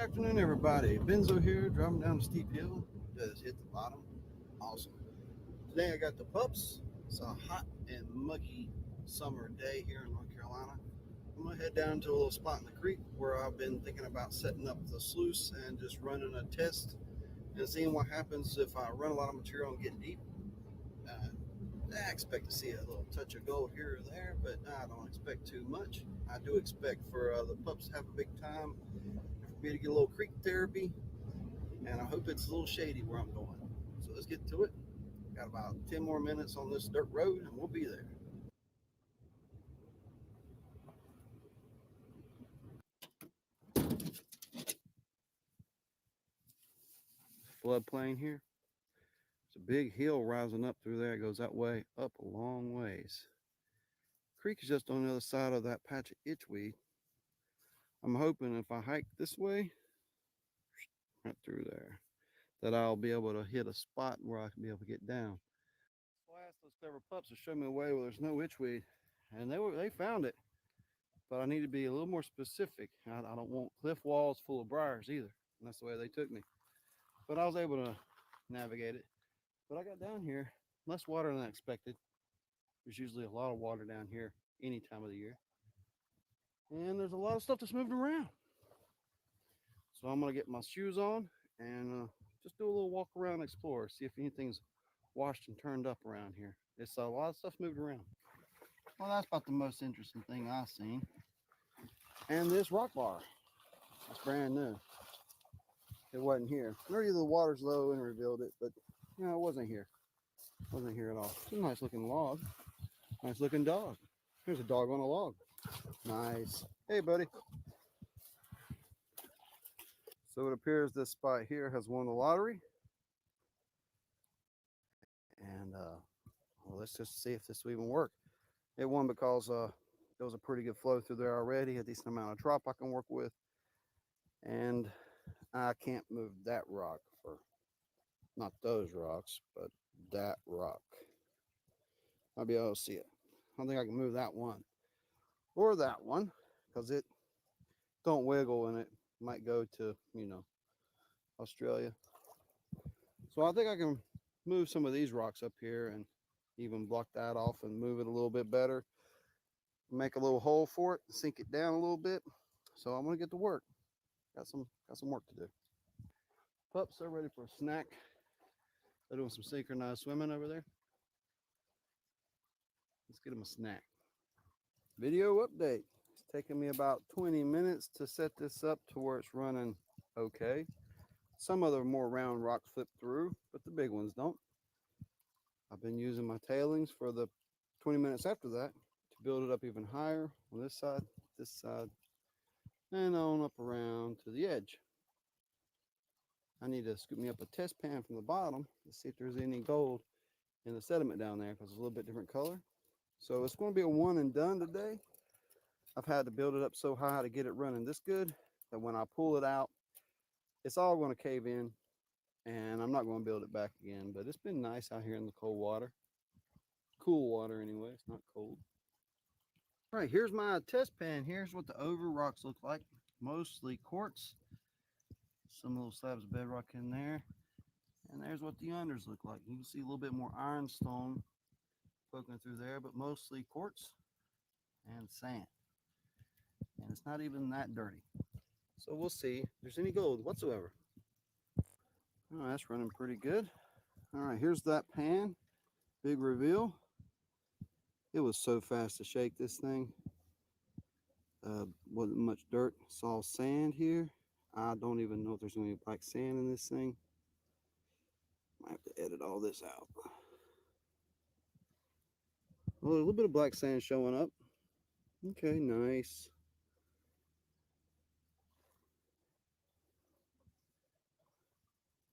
Afternoon, everybody. Benzo here, driving down a steep hill. Just hit the bottom. Awesome. Today I got the pups. It's a hot and muggy summer day here in North Carolina. I'm gonna head down to a little spot in the creek where I've been thinking about setting up the sluice and just running a test and seeing what happens if I run a lot of material and get deep. Uh, I expect to see a little touch of gold here or there, but I don't expect too much. I do expect for the pups to have a big time, for me to get a little creek therapy, and I hope it's a little shady where I'm going. So let's get to it. Got about 10 more minutes on this dirt road, and we'll be there. Floodplain here. It's a big hill rising up through there. It goes that way, up a long ways. Creek is just on the other side of that patch of itchweed. I'm hoping if I hike this way, right through there, that I'll be able to hit a spot where I can be able to get down. So I asked those clever pups to show me a way where there's no itchweed, and they found it. But I need to be a little more specific. I don't want cliff walls full of briars either. And that's the way they took me. But I was able to navigate it. But I got down here, less water than I expected. There's usually a lot of water down here any time of the year. And there's a lot of stuff that's moving around. So I'm going to get my shoes on and just do a little walk around, explore, see if anything's washed and turned up around here. It's a lot of stuff moving around. Well, that's about the most interesting thing I've seen. And this rock bar, it's brand new. It wasn't here. Maybe the water's low and revealed it, but you know, it wasn't here. It wasn't here at all. It's a nice looking log. Nice looking dog. There's a dog on a log. Nice. Hey, buddy. So it appears this spot here has won the lottery. And well, let's just see if this will even work. It won because there was a pretty good flow through there already, a decent amount of drop I can work with. And I can't move that rock for not those rocks, but that rock. I'll be able to see it. I don't think I can move that one or that one because it don't wiggle and it might go to, Australia. So I think I can move some of these rocks up here and even block that off and move it a little bit better. Make a little hole for it, sink it down a little bit. So I'm gonna get to work. Got some work to do. Pups are ready for a snack. They're doing some synchronized swimming over there. Let's get them a snack. Video update. It's taking me about 20 minutes to set this up to where it's running okay. Some of the more round rocks flip through, but the big ones don't. I've been using my tailings for the 20 minutes after that to build it up even higher on this side, and on up around to the edge. I need to scoop me up a test pan from the bottom to see if there's any gold in the sediment down there because it's a little bit different color. So it's going to be a one and done today. I've had to build it up so high to get it running this good that when I pull it out, it's all going to cave in and I'm not going to build it back again. But it's been nice out here in the cold water. Cool water anyway, it's not cold. All right, here's my test pan. Here's what the over rocks look like. Mostly quartz. Some little slabs of bedrock in there. And there's what the unders look like. You can see a little bit more ironstone poking through there, but mostly quartz and sand. And it's not even that dirty. So we'll see if there's any gold whatsoever. Oh, that's running pretty good. All right, here's that pan. Big reveal. It was so fast to shake this thing. Wasn't much dirt. Saw sand here. I don't even know if there's any black sand in this thing. Might have to edit all this out. Oh, a little bit of black sand showing up. Okay, nice.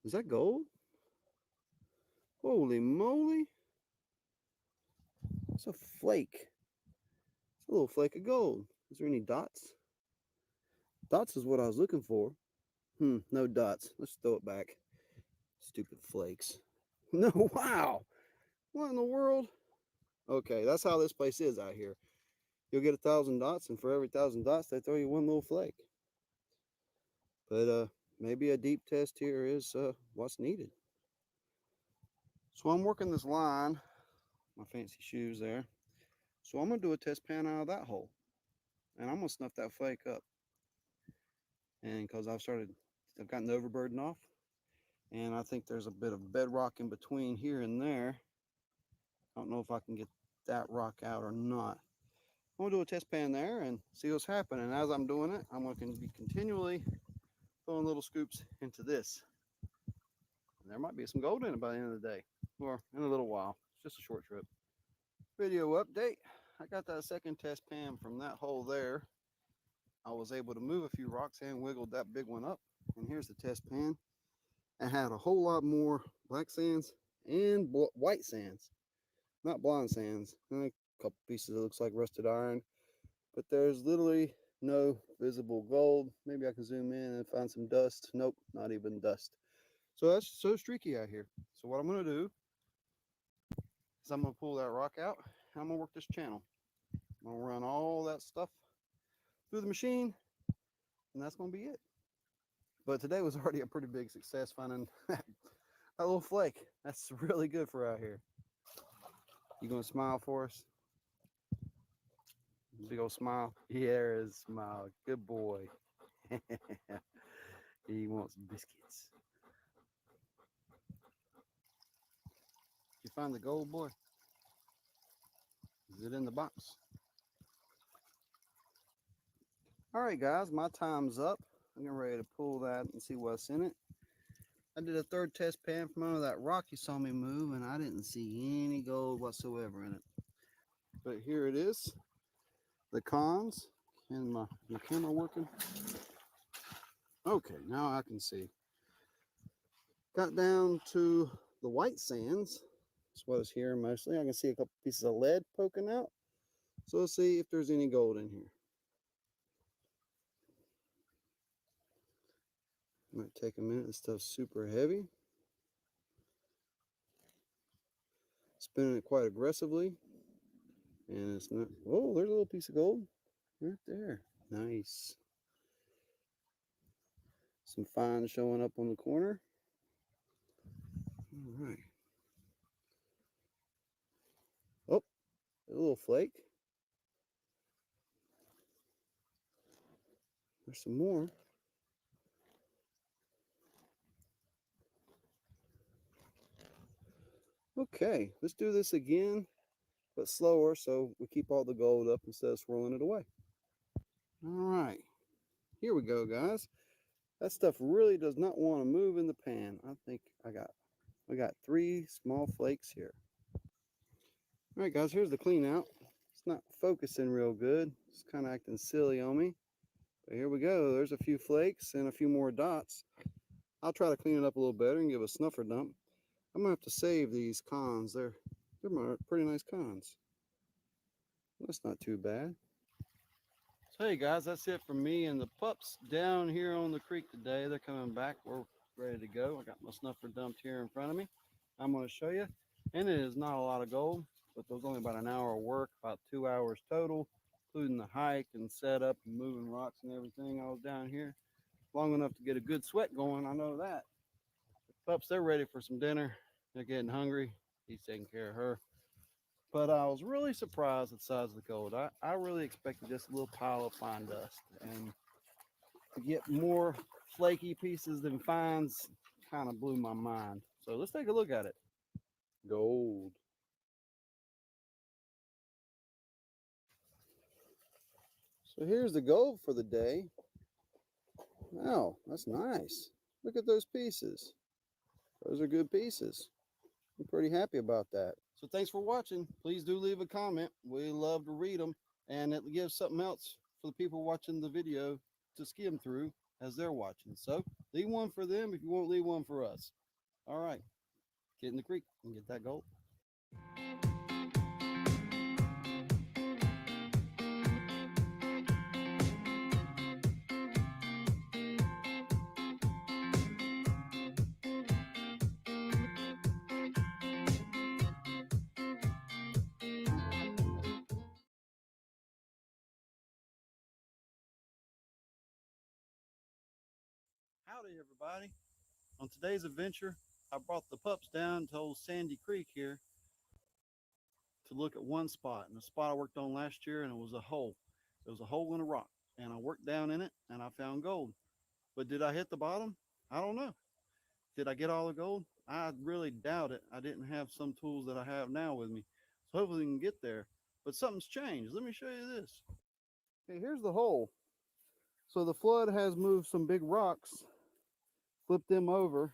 Is that gold? Holy moly. It's a flake. It's a little flake of gold. Is there any dots? Dots is what I was looking for. No dots. Let's throw it back. Stupid flakes. No, wow. What in the world? Okay, that's how this place is out here. You'll get 1,000 dots, and for every 1,000 dots, they throw you one little flake. But maybe a deep test here is what's needed. So I'm working this line, my fancy shoes there. So I'm gonna do a test pan out of that hole, and I'm gonna snuff that flake up. And because I've gotten the overburden off, and I think there's a bit of bedrock in between here and there. I don't know if I can get that rock out or not. I'm gonna do a test pan there and see what's happening. And as I'm doing it, I'm gonna be continually throwing little scoops into this. And there might be some gold in it by the end of the day, or in a little while. It's just a short trip. Video update. I got that second test pan from that hole there. I was able to move a few rocks and wiggled that big one up. And here's the test pan. It had a whole lot more black sands and white sands, not blonde sands. And a couple pieces that looks like rusted iron, but there's literally no visible gold. Maybe I can zoom in and find some dust. Nope, not even dust. So that's so streaky out here. So what I'm gonna do is I'm gonna pull that rock out and I'm gonna work this channel. I'm gonna run all that stuff through the machine, and that's gonna be it. But today was already a pretty big success finding that little flake. That's really good for out here. You gonna smile for us? Big old smile. Here is smile. Good boy. He wants biscuits. Did you find the gold, boy? Is it in the box? All right, guys, my time's up. I'm getting ready to pull that and see what's in it. I did a third test pan from under that rock you saw me move, and I didn't see any gold whatsoever in it. But here it is. The cons. And my camera working? Okay, now I can see. Got down to the white sands. That's what is here mostly. I can see a couple pieces of lead poking out. So let's see if there's any gold in here. Might take a minute. This stuff's super heavy. Spinning it quite aggressively. And it's not. Oh, there's a little piece of gold right there. Nice. Some fine showing up on the corner. All right. Oh, a little flake. There's some more. Okay, let's do this again, but slower so we keep all the gold up instead of swirling it away. All right, here we go, guys. That stuff really does not want to move in the pan. I think we got 3 small flakes here. All right, guys, here's the clean out. It's not focusing real good. It's kind of acting silly on me. But here we go. There's a few flakes and a few more dots. I'll try to clean it up a little better and give a snuffer dump. I'm gonna have to save these cons. They're pretty nice cons. That's not too bad. So hey guys, that's it for me and the pups down here on the creek today. They're coming back. We're ready to go. I got my snuffer dumped here in front of me. I'm going to show you. And it is not a lot of gold, but there was only about an hour of work, about 2 hours total, including the hike and setup and moving rocks and everything. I was down here long enough to get a good sweat going. I know that. The pups, they're ready for some dinner. They're getting hungry. He's taking care of her. But I was really surprised at the size of the gold. I really expected just a little pile of fine dust. And to get more flaky pieces than fines kind of blew my mind. So let's take a look at it. Gold. So here's the gold for the day. Wow, that's nice. Look at those pieces. Those are good pieces. I'm pretty happy about that. So thanks for watching. Please do leave a comment. We love to read them, and it gives something else for the people watching the video to skim through as they're watching. So leave one for them if you won't leave one for us. All right, get in the creek and get that gold. Howdy everybody. On today's adventure, I brought the pups down to old Sandy Creek here to look at one spot. And the spot I worked on last year, and it was a hole. It was a hole in a rock. And I worked down in it and I found gold. But did I hit the bottom? I don't know. Did I get all the gold? I really doubt it. I didn't have some tools that I have now with me. So hopefully we can get there. But something's changed. Let me show you this. Okay, here's the hole. So the flood has moved some big rocks, flipped them over,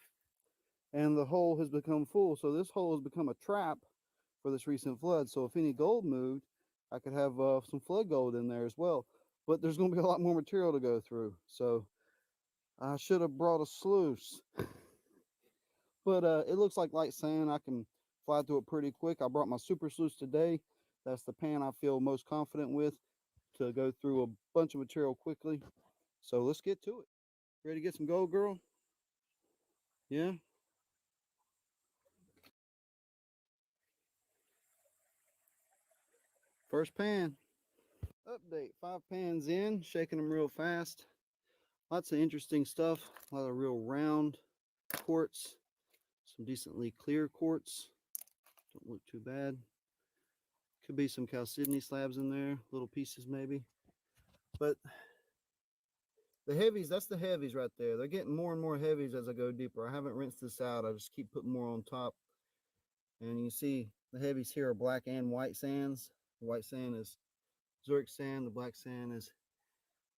and the hole has become full. So this hole has become a trap for this recent flood. So if any gold moved, I could have some flood gold in there as well. But there's going to be a lot more material to go through. So I should have brought a sluice. But it looks like light sand. I can fly through it pretty quick. I brought my super sluice today. That's the pan I feel most confident with to go through a bunch of material quickly. So let's get to it. Ready to get some gold, girl? Yeah? First pan. Update, 5 pans in, shaking them real fast. Lots of interesting stuff. A lot of real round quartz. Some decently clear quartz. Don't look too bad. Could be some chalcedony slabs in there, little pieces maybe. But the heavies, that's the heavies right there. They're getting more and more heavies as I go deeper. I haven't rinsed this out. I just keep putting more on top. And you can see the heavies here are black and white sands. The white sand is Zurich sand. The black sand is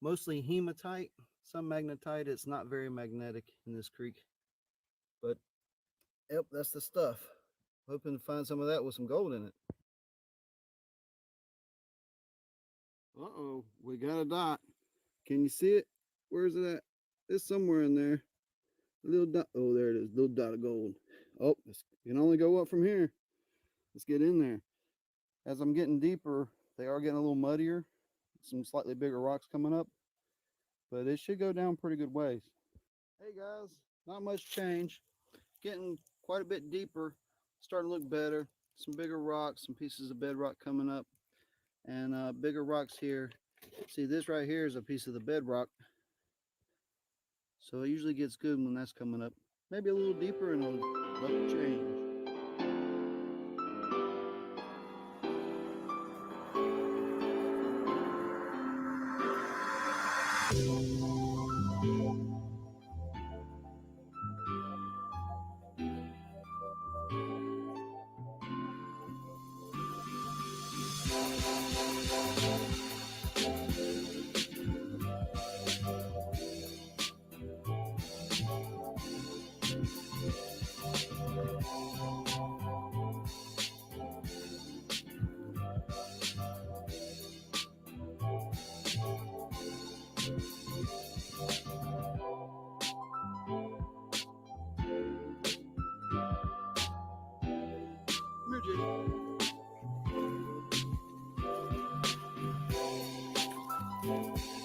mostly hematite, some magnetite. It's not very magnetic in this creek. But, yep, that's the stuff. Hoping to find some of that with some gold in it. Uh-oh, we got a dot. Can you see it? Where is it at? It's somewhere in there. A little dot. Oh, there it is. Little dot of gold. Oh, you can only go up from here. Let's get in there. As I'm getting deeper, they are getting a little muddier. Some slightly bigger rocks coming up. But it should go down pretty good ways. Hey guys, not much change. Getting quite a bit deeper. Starting to look better. Some bigger rocks, some pieces of bedrock coming up. And bigger rocks here. See, this right here is a piece of the bedrock. So it usually gets good when that's coming up. Maybe a little deeper and it'll look change.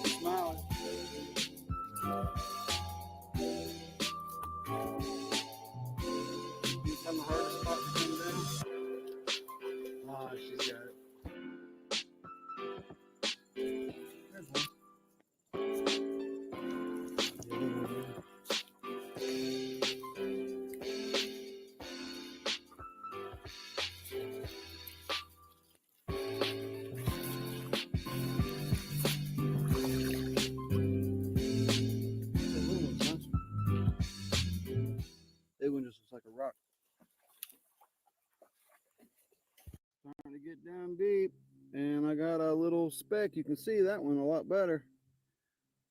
Smiling. You found the hardest spot to come down? Ah, she's got it. There's one. Big one just looks like a rock. Starting to get down deep, and I got a little speck. You can see that one a lot better.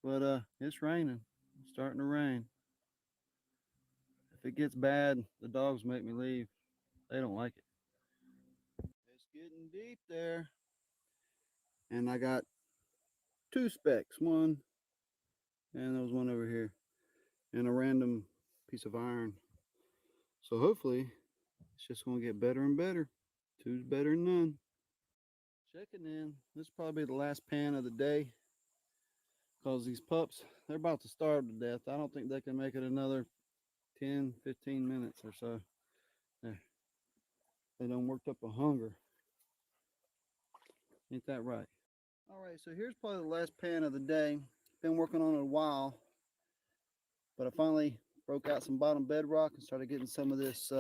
But it's raining. It's starting to rain. If it gets bad, the dogs make me leave. They don't like it. It's getting deep there. And I got 2 specks. One, and there was one over here. And a random piece of iron. So hopefully it's just going to get better and better. 2's better than none. Checking in. This will probably be the last pan of the day. Because these pups, they're about to starve to death. I don't think they can make it another 10, 15 minutes or so. There. They done worked up a hunger. Ain't that right? All right, so here's probably the last pan of the day. Been working on it a while. But I finally broke out some bottom bedrock and started getting some of this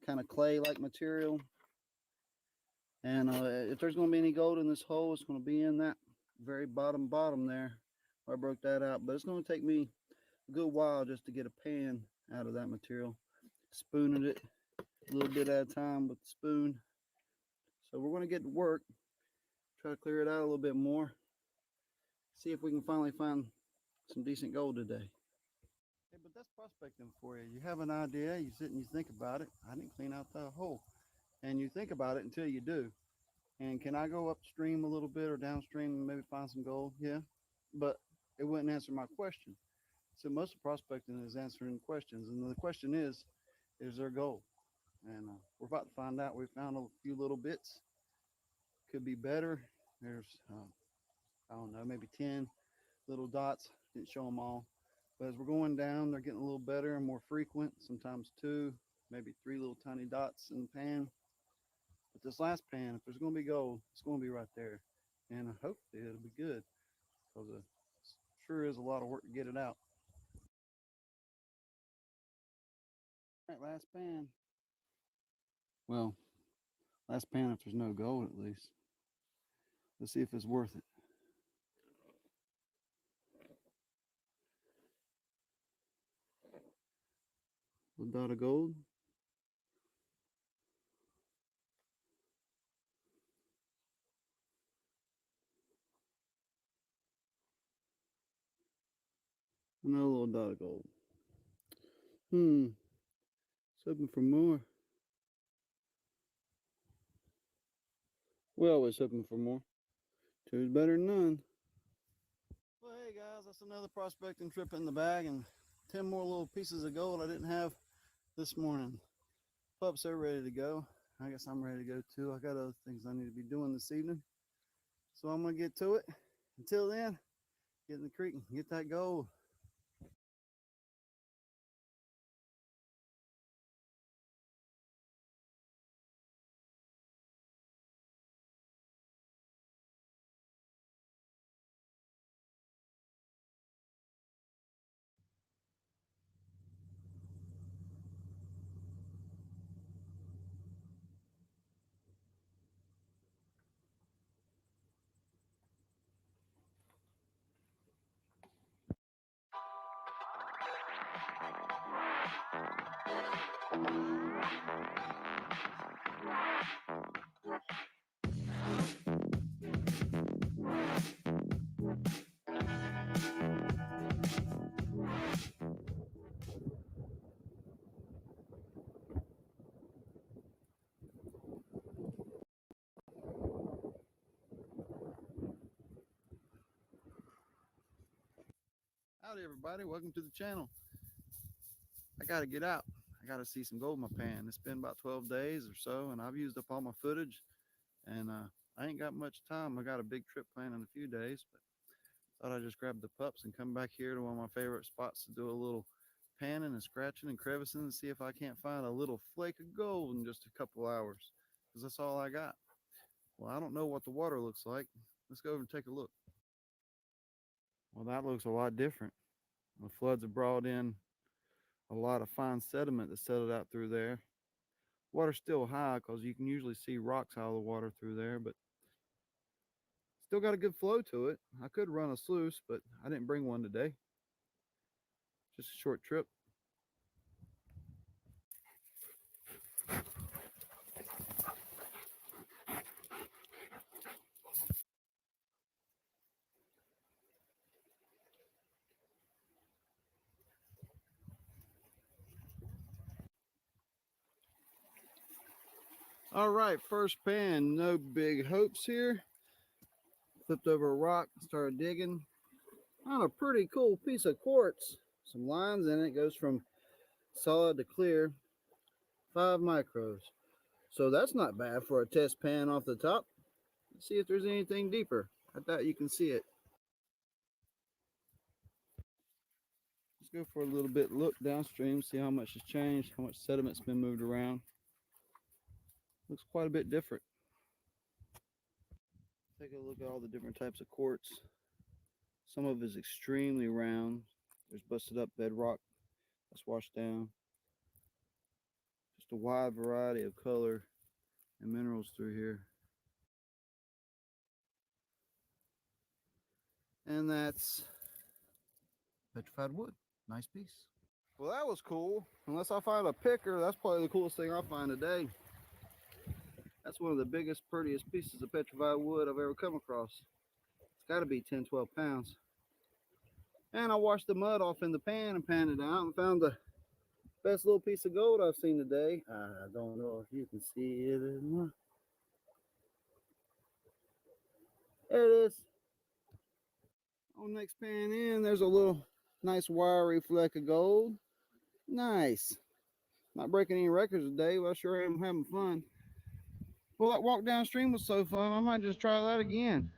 kind of clay-like material. And if there's going to be any gold in this hole, it's going to be in that very bottom there where I broke that out. But it's going to take me a good while just to get a pan out of that material. Spooning it a little bit at a time with the spoon. So we're going to get to work, try to clear it out a little bit more, see if we can finally find some decent gold today. Hey, but that's prospecting for you. You have an idea, you sit and you think about it. I didn't clean out the hole. And you think about it until you do. And can I go upstream a little bit or downstream and maybe find some gold? Yeah, but it wouldn't answer my question. So most of prospecting is answering questions. And the question is there gold? And we're about to find out. We found a few little bits. Could be better. There's, I don't know, maybe 10 little dots. Didn't show them all. But as we're going down, they're getting a little better and more frequent. Sometimes 2, maybe 3 little tiny dots in the pan. But this last pan, if there's going to be gold, it's going to be right there. And hopefully it'll be good, because it sure is a lot of work to get it out. All right, last pan. Well, last pan if there's no gold at least. Let's see if it's worth it. A dot of gold. Another little dot of gold. Hoping for more. We're always hoping for more. 2 is better than none. Well, hey guys, that's another prospecting trip in the bag, and 10 more little pieces of gold I didn't have this morning. Pups are ready to go. I guess I'm ready to go too. I got other things I need to be doing this evening, so I'm gonna get to it. Until then, get in the creek and get that gold. Howdy everybody, welcome to the channel. I gotta get out. I gotta see some gold in my pan. It's been about 12 days or so, and I've used up all my footage, and I ain't got much time. I got a big trip planned in a few days, but thought I'd just grab the pups and come back here to one of my favorite spots to do a little panning and scratching and crevicing and see if I can't find a little flake of gold in just a couple hours, because that's all I got. Well, I don't know what the water looks like. Let's go over and take a look. Well, that looks a lot different. The floods have brought in a lot of fine sediment that settled out through there. Water's still high because you can usually see rocks out of the water through there, but still got a good flow to it. I could run a sluice, but I didn't bring one today. Just a short trip. All right, first pan, no big hopes here. Flipped over a rock, started digging. Found a pretty cool piece of quartz. Some lines in it, goes from solid to clear, 5 micros. So that's not bad for a test pan off the top. Let's see if there's anything deeper. I doubt you can see it. Let's go for a little bit look downstream, see how much has changed, how much sediment's been moved around. Looks quite a bit different. Take a look at all the different types of quartz. Some of it is extremely round. There's busted up bedrock that's washed down. Just a wide variety of color and minerals through here. And that's petrified wood. Nice piece. Well, that was cool. Unless I find a picker, that's probably the coolest thing I'll find today. That's one of the biggest, prettiest pieces of petrified wood I've ever come across. It's got to be 10, 12 pounds. And I washed the mud off in the pan and panned it out and found the best little piece of gold I've seen today. I don't know if you can see it. There it is. On next pan in, there's a little nice wiry fleck of gold. Nice. Not breaking any records today, but I sure am having fun. Well, that walk downstream was so fun, I might just try that again.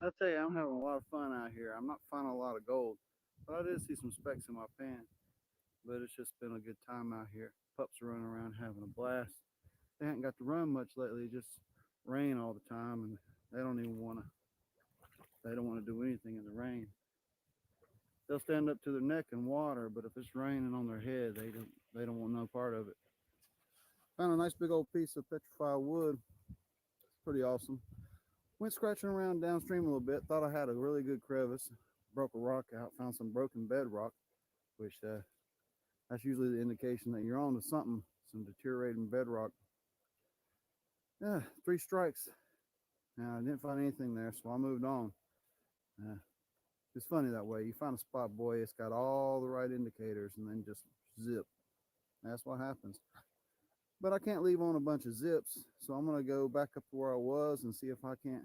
I tell you, I'm having a lot of fun out here. I'm not finding a lot of gold, but I did see some specks in my pan. But it's just been a good time out here. Pups are running around having a blast. They haven't got to run much lately, just rain all the time, and they don't even want to. They don't want to do anything in the rain. They'll stand up to their neck in water, but if it's raining on their head, they don't want no part of it. Found a nice big old piece of petrified wood. It's pretty awesome. Went scratching around downstream a little bit. Thought I had a really good crevice. Broke a rock out. Found some broken bedrock, which that's usually the indication that you're on to something. Some deteriorating bedrock. Yeah, 3 strikes. Now I didn't find anything there, so I moved on. Uh, it's funny that way. You find a spot, boy, it's got all the right indicators, and then just zip. That's what happens. But I can't leave on a bunch of zips, so I'm gonna go back up to where I was and see if I can't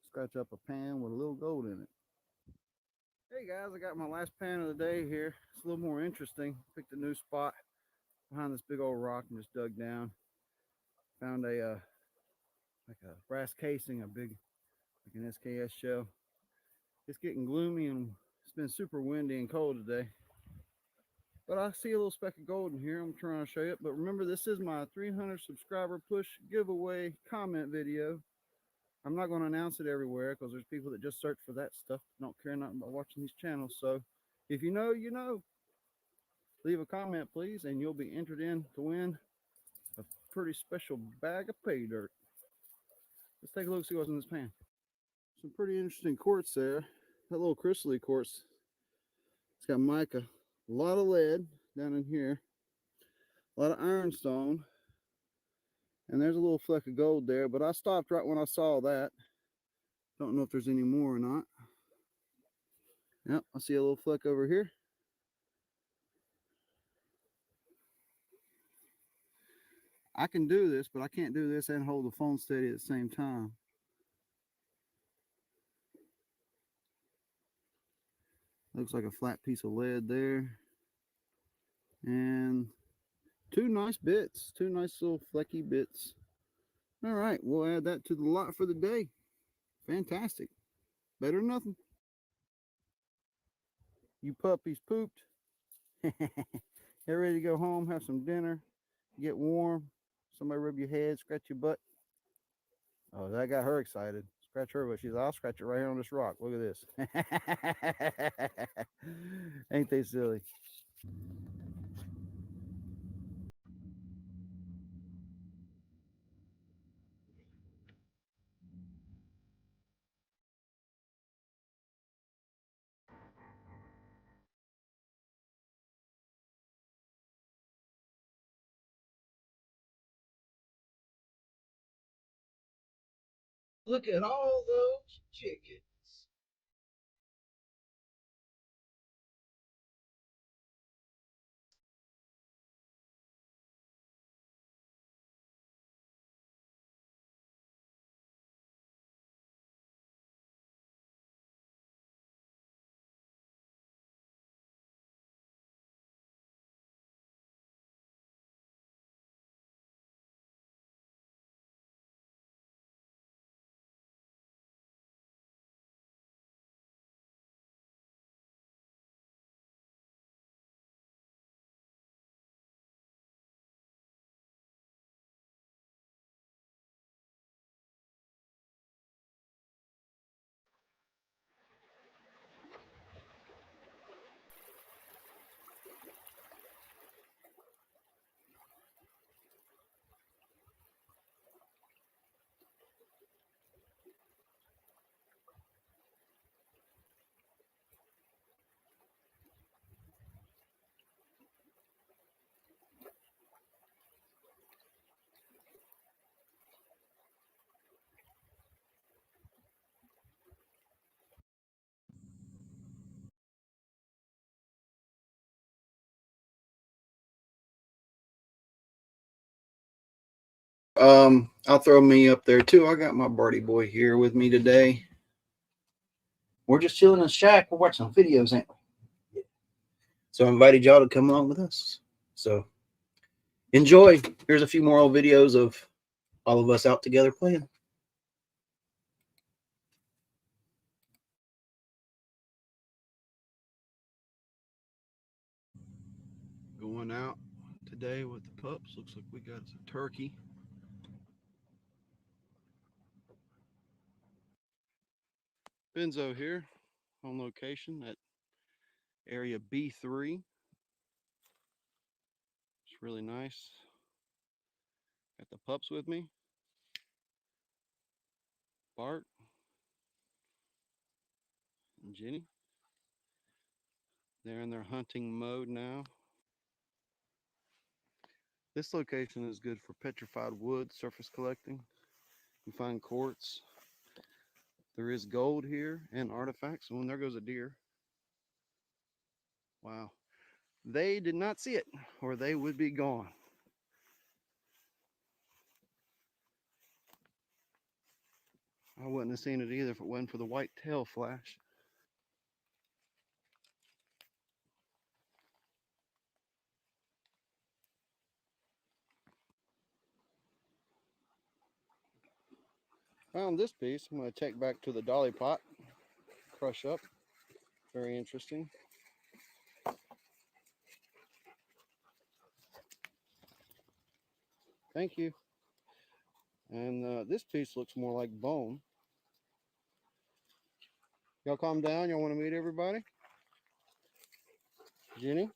scratch up a pan with a little gold in it. Hey guys, I got my last pan of the day here. It's a little more interesting. Picked a new spot behind this big old rock and just dug down. Found a like a brass casing, a big like an SKS shell. It's getting gloomy and it's been super windy and cold today. But I see a little speck of gold in here. I'm trying to show you it. But remember, this is my 300 subscriber push giveaway comment video. I'm not going to announce it everywhere because there's people that just search for that stuff, don't care nothing about watching these channels. So if you know, you know. Leave a comment, please, and you'll be entered in to win a pretty special bag of pay dirt. Let's take a look, see what's in this pan. Some pretty interesting quartz there. That little crystally quartz. It's got mica, a lot of lead down in here, a lot of ironstone, and there's a little fleck of gold there, but I stopped right when I saw that. Don't know if there's any more or not. Yep, I see a little fleck over here. I can do this, but I can't do this and hold the phone steady at the same time. Looks like a flat piece of lead there. And 2 nice bits, 2 nice little flecky bits. All right, we'll add that to the lot for the day. Fantastic. Better than nothing. You puppies pooped. Get ready to go home, have some dinner, get warm. Somebody rub your head, scratch your butt. Oh, that got her excited. Scratch her butt. She's like, I'll scratch it right here on this rock. Look at this. Ain't they silly? Look at all those chickens. I'll throw me up there too. I got my Barty boy here with me today. We're just chilling in the shack. We're watching videos, ain't we? So I invited y'all to come along with us. So enjoy. Here's a few more old videos of all of us out together playing. Going out today with the pups. Looks like we got a turkey. Benzo here on location at area B3. It's really nice. Got the pups with me. Bart and Jenny. They're in their hunting mode now. This location is good for petrified wood surface collecting. You find quartz. There is gold here and artifacts. Oh, and there goes a deer. Wow. They did not see it, or they would be gone. I wouldn't have seen it either if it wasn't for the white tail flash. Found this piece. I'm going to take back to the dolly pot. Crush up. Very interesting. Thank you. And this piece looks more like bone. Y'all calm down. Y'all want to meet everybody? Jenny?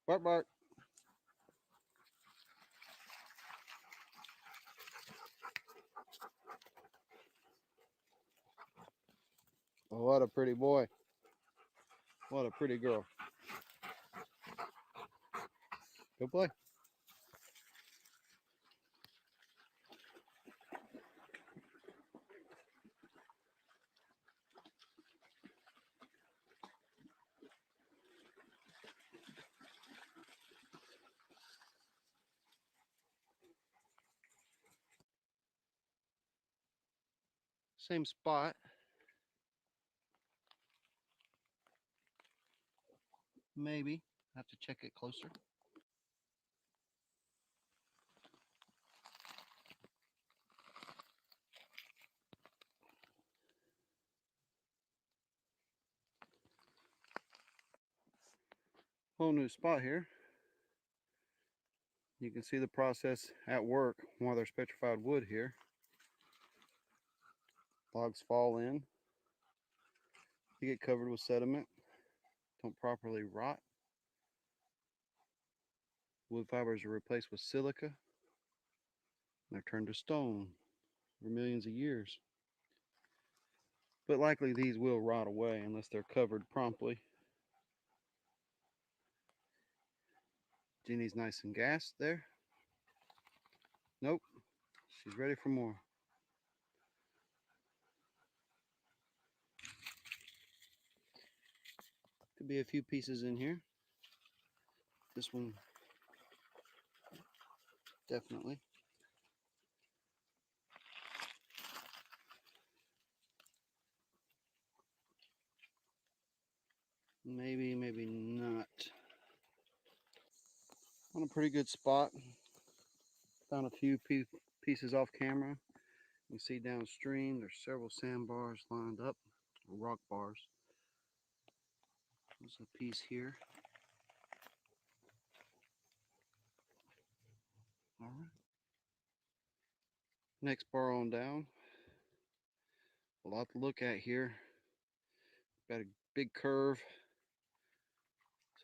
Bark, bark. Oh, what a pretty boy. What a pretty girl. Go play. Same spot. Maybe. Have to check it closer. Whole new spot here. You can see the process at work while there's petrified wood here. Logs fall in. They get covered with sediment. Don't properly rot. Wood fibers are replaced with silica. They're turned to stone for millions of years. But likely these will rot away unless they're covered promptly. Jenny's nice and gassed there. Nope, she's ready for more. Could be a few pieces in here. This one, definitely. Maybe, maybe not. On a pretty good spot. Found a few pieces off camera. You can see downstream there's several sandbars lined up, or rock bars. There's a piece here. All right. Next bar on down. A lot to look at here. Got a big curve,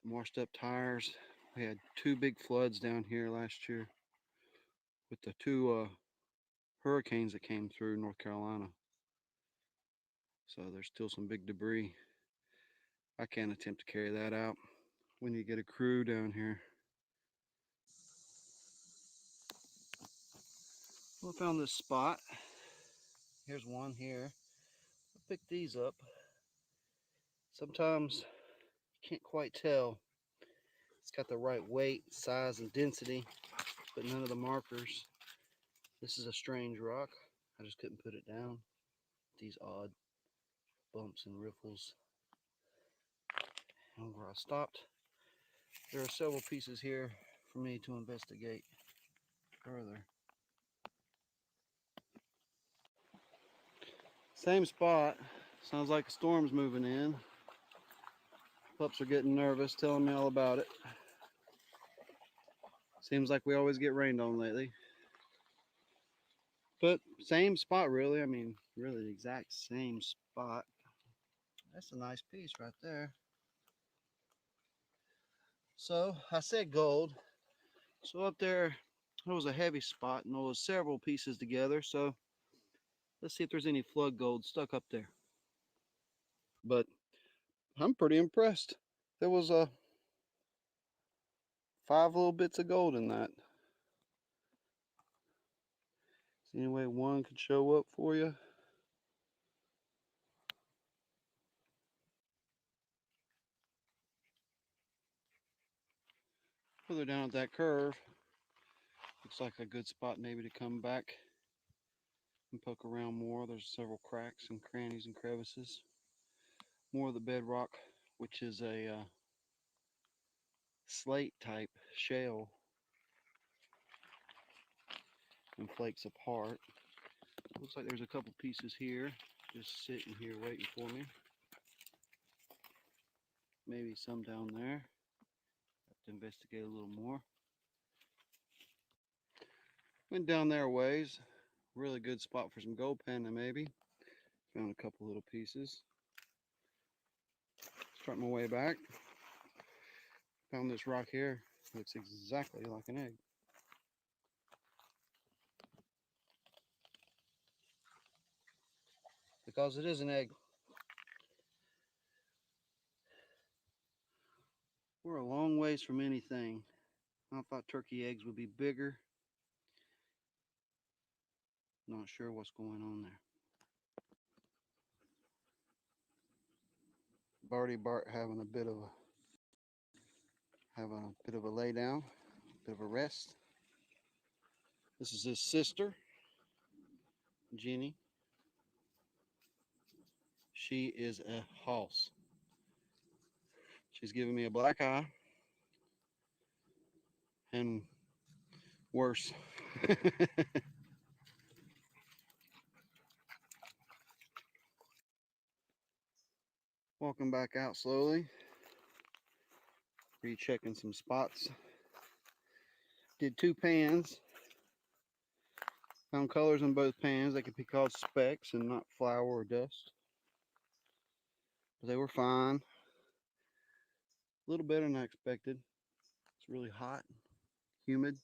some washed up tires. We had 2 big floods down here last year with the 2 hurricanes that came through North Carolina. So there's still some big debris. I can't attempt to carry that out when you get a crew down here. Well, I found this spot. Here's one here. I picked these up. Sometimes you can't quite tell. It's got the right weight, size, and density, but none of the markers. This is a strange rock. I just couldn't put it down. These odd bumps and riffles. And where I stopped, there are several pieces here for me to investigate further. Same spot. Sounds like a storm's moving in. Pups are getting nervous, telling me all about it. Seems like we always get rained on lately. But same spot, really. I mean, really the exact same spot. That's a nice piece right there. So I said gold. So up there was a heavy spot and there was several pieces together. So let's see if there's any flood gold stuck up there. But I'm pretty impressed. There was 5 little bits of gold in that. Is there any way one could show up for you? Further down at that curve, looks like a good spot maybe to come back and poke around more. There's several cracks and crannies and crevices. More of the bedrock, which is a slate type shale, and flakes apart. Looks like there's a couple pieces here just sitting here waiting for me. Maybe some down there. Have to investigate a little more. Went down there a ways. Really good spot for some gold panda maybe. Found a couple little pieces. Start my way back. Found this rock here. Looks exactly like an egg. Because it is an egg. We're a long ways from anything. I thought turkey eggs would be bigger. Not sure what's going on there. Barty Bart having a bit of a lay down, a bit of a rest. This is his sister, Jenny. She is a hoss. She's giving me a black eye and worse. Walking back out slowly, rechecking some spots. Did 2 pans. Found colors in both pans. They could be called specks and not flour or dust. But they were fine. A little better than I expected. It's really hot, humid.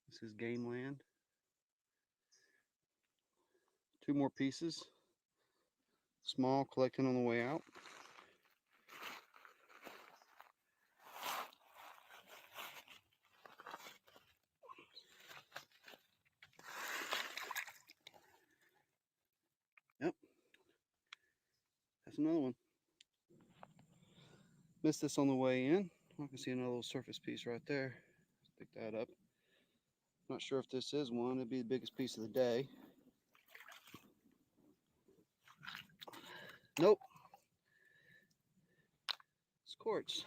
This is game land. 2 more pieces. Small, collecting on the way out. another one. Missed this on the way in. I can see another little surface piece right there. Pick that up. Not sure if this is one. It'd be the biggest piece of the day. Nope. It's quartz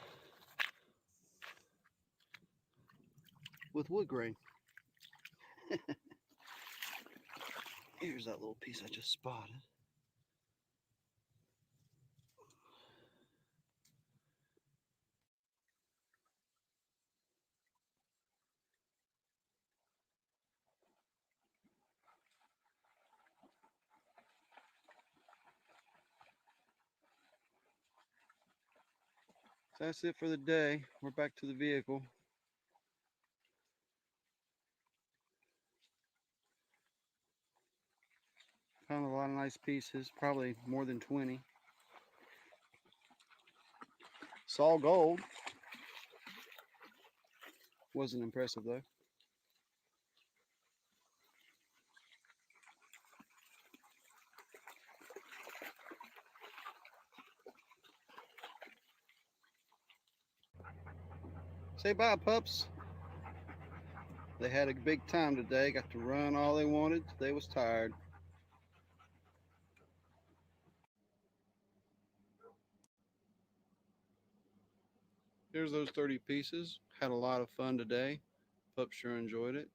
with wood grain. Here's that little piece I just spotted. So that's it for the day. We're back to the vehicle. Found a lot of nice pieces, probably more than 20. Saw gold. Wasn't impressive though. Say bye, pups. They had a big time today. Got to run all they wanted. They was tired. Here's those 30 pieces. Had a lot of fun today. Pups sure enjoyed it.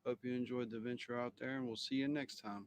Hope you enjoyed the venture out there, and we'll see you next time.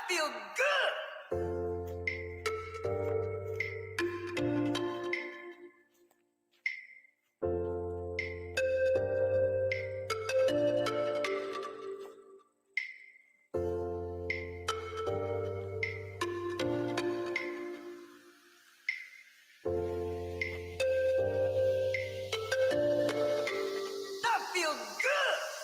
Feel good. That feels good.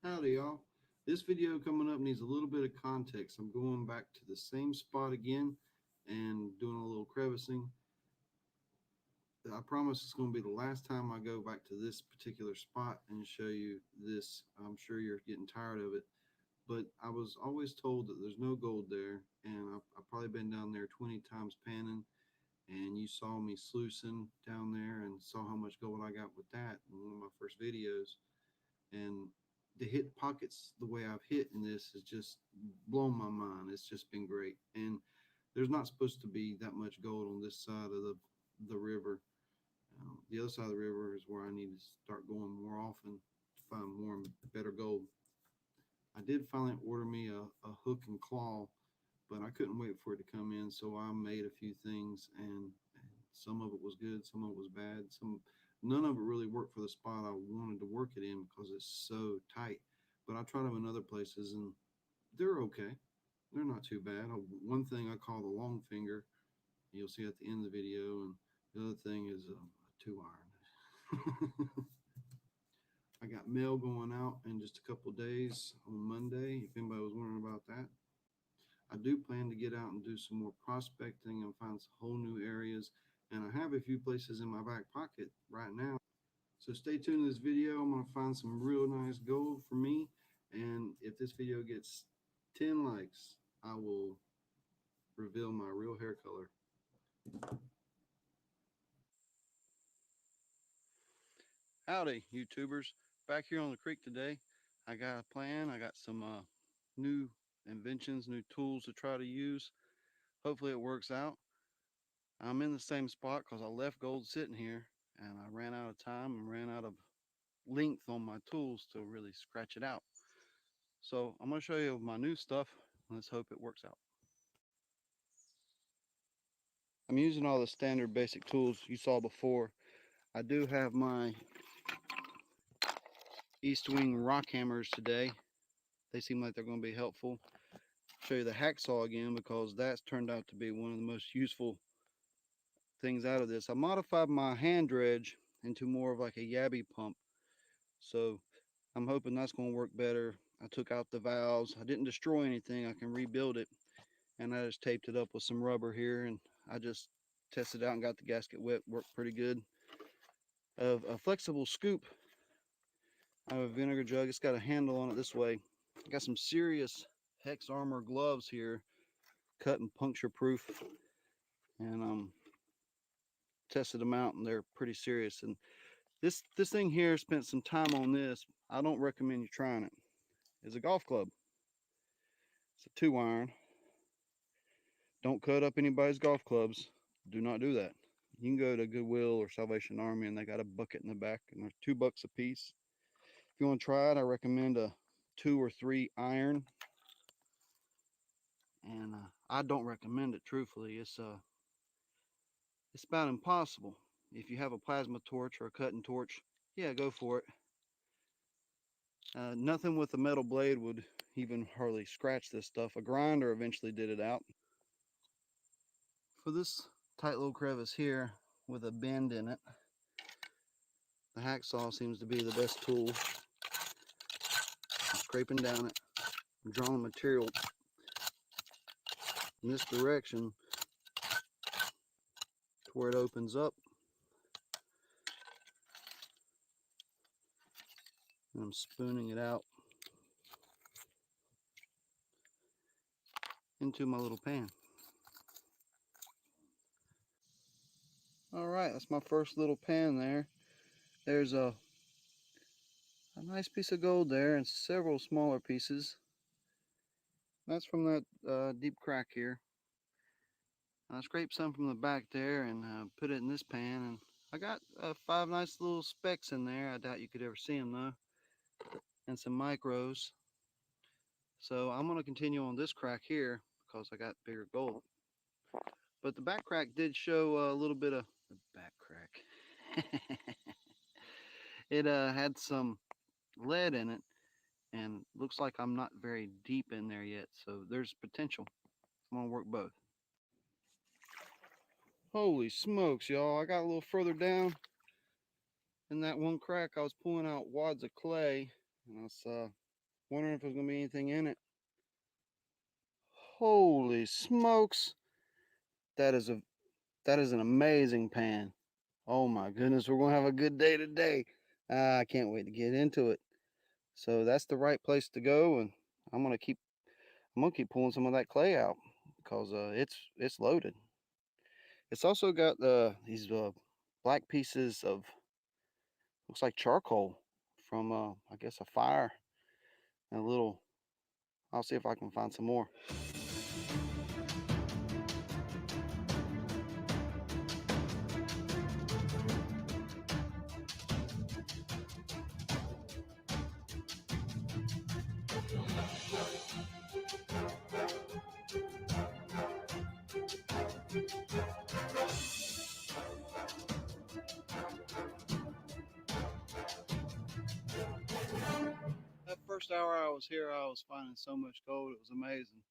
Howdy y'all. This video coming up needs a little bit of context. I'm going back to the same spot again and doing a little crevicing. I promise it's going to be the last time I go back to this particular spot and show you this. I'm sure you're getting tired of it, but I was always told that there's no gold there, and I've probably been down there 20 times panning, and you saw me sluicing down there and saw how much gold I got with that in one of my first videos. And to hit pockets the way I've hit in this has just blown my mind. It's just been great. And there's not supposed to be that much gold on this side of the river. The other side of the river is where I need to start going more often to find more and better gold. I did finally order me a hook and claw, but I couldn't wait for it to come in, so I made a few things, and some of it was good, some of it was bad. None of it really worked for the spot I wanted to work it in because it's so tight. But I tried them in other places, and they're okay. They're not too bad. One thing I call the long finger, you'll see at the end of the video, and the other thing is a 2-iron. I got mail going out in just a couple of days on Monday, if anybody was wondering about that. I do plan to get out and do some more prospecting and find some whole new areas, and I have a few places in my back pocket right now. So stay tuned to this video. I'm going to find some real nice gold for me, and if this video gets 10 likes, I will reveal my real hair color. Howdy, YouTubers. Back here on the creek today. I got a plan. I got some new inventions, new tools to try to use. Hopefully it works out. I'm in the same spot because I left gold sitting here and I ran out of time and ran out of length on my tools to really scratch it out. So I'm going to show you my new stuff. Let's hope it works out. I'm using all the standard basic tools you saw before. I do have my East Wing rock hammers today. They seem like they're going to be helpful. Show you the hacksaw again because that's turned out to be one of the most useful things out of this. I modified my hand dredge into more of like a yabby pump, so I'm hoping that's going to work better. I took out the valves. I didn't destroy anything. I can rebuild it, and I just taped it up with some rubber here, and I just tested it out and got the gasket wet. Worked pretty good. Of a flexible scoop, I have a vinegar jug. It's got a handle on it this way. I got some serious Hex Armor gloves here, cut and puncture proof, and tested them out, and they're pretty serious. And this thing here, spent some time on this. I don't recommend you trying it. It's a golf club. It's a 2-iron. Don't cut up anybody's golf clubs. Do not do that. You can go to Goodwill or Salvation Army and they got a bucket in the back, and they're $2 a piece. If you want to try it, I recommend a 2 or 3 iron. And I don't recommend it, truthfully. It's about impossible. If you have a plasma torch or a cutting torch, yeah, go for it. Nothing with a metal blade would even hardly scratch this stuff. A grinder eventually did it out. For this tight little crevice here with a bend in it, the hacksaw seems to be the best tool. I'm scraping down it. I'm drawing material in this direction where it opens up. And I'm spooning it out into my little pan. All right, that's my first little pan there. There's a nice piece of gold there and several smaller pieces. That's from that deep crack here. I scraped some from the back there and put it in this pan, and I got 5 nice little specks in there. I doubt you could ever see them though, and some micros. So I'm going to continue on this crack here because I got bigger gold. But the back crack did show a little bit of the back crack. It had some lead in it, and looks like I'm not very deep in there yet, so there's potential. I'm gonna work both. Holy smokes, y'all, I got a little further down in that one crack. I was pulling out wads of clay, and I was wondering if there's gonna be anything in it. Holy smokes, that is an amazing pan. Oh my goodness, we're gonna have a good day today. I can't wait to get into it. So that's the right place to go, and I'm gonna keep pulling some of that clay out because it's loaded. It's also got these black pieces of, looks like charcoal from I guess a fire, and a little. I'll see if I can find some more. That first hour I was here, I was finding so much gold. It was amazing.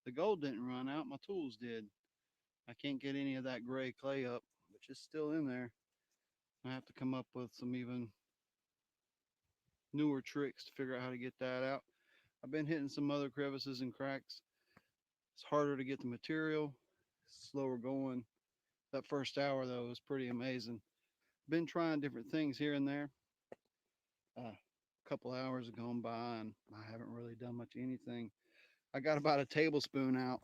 The gold didn't run out, my tools did. I can't get any of that gray clay up, which is still in there. I have to come up with some even newer tricks to figure out how to get that out. I've been hitting some other crevices and cracks. It's harder to get the material, slower going. That first hour though was pretty amazing. Been trying different things here and there. A couple hours have gone by and I haven't really done much of anything. I got about a tablespoon out